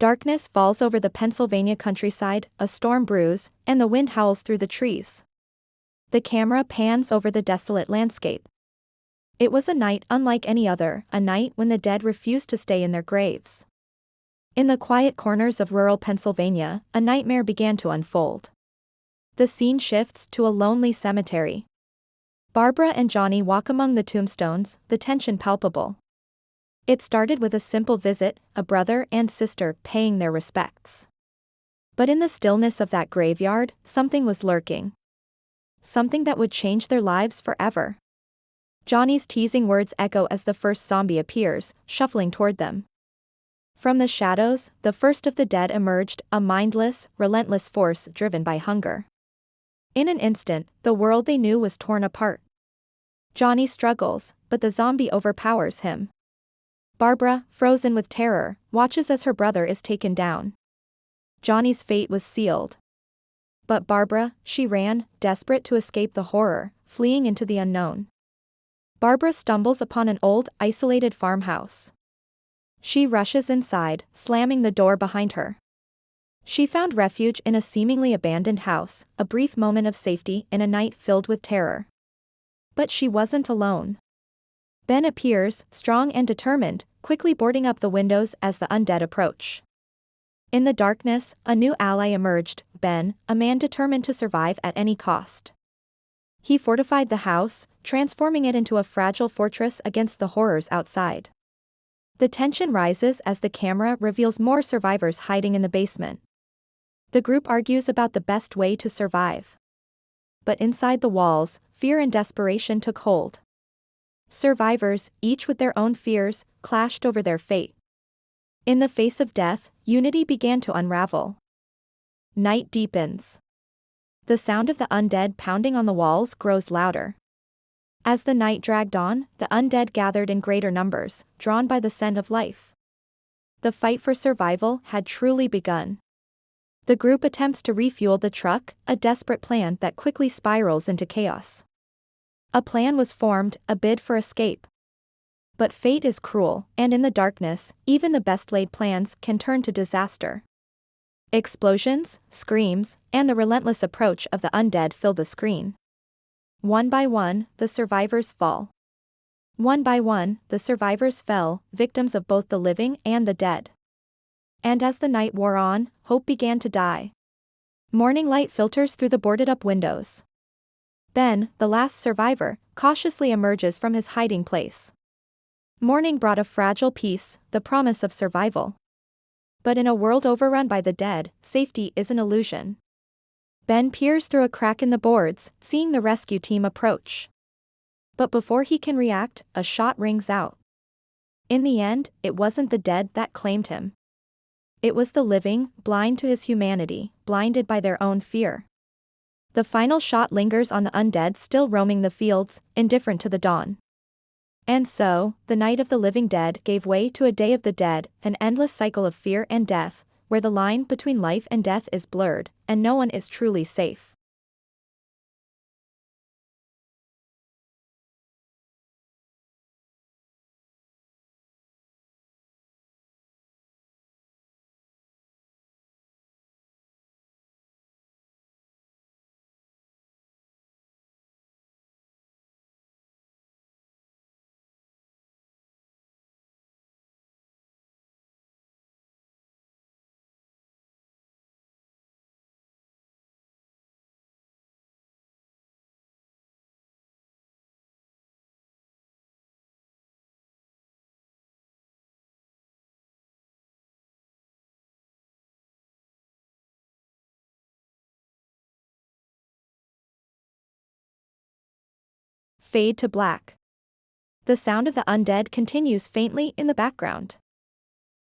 Darkness falls over the Pennsylvania countryside, a storm brews, and the wind howls through the trees. The camera pans over the desolate landscape. It was a night unlike any other, a night when the dead refused to stay in their graves. In the quiet corners of rural Pennsylvania, a nightmare began to unfold. The scene shifts to a lonely cemetery. Barbara and Johnny walk among the tombstones, the tension palpable. It started with a simple visit, a brother and sister paying their respects. But in the stillness of that graveyard, something was lurking. Something that would change their lives forever. Johnny's teasing words echo as the first zombie appears, shuffling toward them. From the shadows, the first of the dead emerged, a mindless, relentless force driven by hunger. In an instant, the world they knew was torn apart. Johnny struggles, but the zombie overpowers him. Barbara, frozen with terror, watches as her brother is taken down. Johnny's fate was sealed. But Barbara, she ran, desperate to escape the horror, fleeing into the unknown. Barbara stumbles upon an old, isolated farmhouse. She rushes inside, slamming the door behind her. She found refuge in a seemingly abandoned house, a brief moment of safety in a night filled with terror. But she wasn't alone. Ben appears, strong and determined, quickly boarding up the windows as the undead approach. In the darkness, a new ally emerged, Ben, a man determined to survive at any cost. He fortified the house, transforming it into a fragile fortress against the horrors outside. The tension rises as the camera reveals more survivors hiding in the basement. The group argues about the best way to survive. But inside the walls, fear and desperation took hold. Survivors, each with their own fears, clashed over their fate. In the face of death, unity began to unravel. Night deepens. The sound of the undead pounding on the walls grows louder. As the night dragged on, the undead gathered in greater numbers, drawn by the scent of life. The fight for survival had truly begun. The group attempts to refuel the truck, a desperate plan that quickly spirals into chaos. A plan was formed, a bid for escape. But fate is cruel, and in the darkness, even the best-laid plans can turn to disaster. Explosions, screams, and the relentless approach of the undead fill the screen. One by one, the survivors fall. One by one, the survivors fell, victims of both the living and the dead. And as the night wore on, hope began to die. Morning light filters through the boarded-up windows. Ben, the last survivor, cautiously emerges from his hiding place. Morning brought a fragile peace, the promise of survival. But in a world overrun by the dead, safety is an illusion. Ben peers through a crack in the boards, seeing the rescue team approach. But before he can react, a shot rings out. In the end, it wasn't the dead that claimed him. It was the living, blind to his humanity, blinded by their own fear. The final shot lingers on the undead still roaming the fields, indifferent to the dawn. And so, the night of the living dead gave way to a day of the dead, an endless cycle of fear and death, where the line between life and death is blurred, and no one is truly safe. Fade to black. The sound of the undead continues faintly in the background.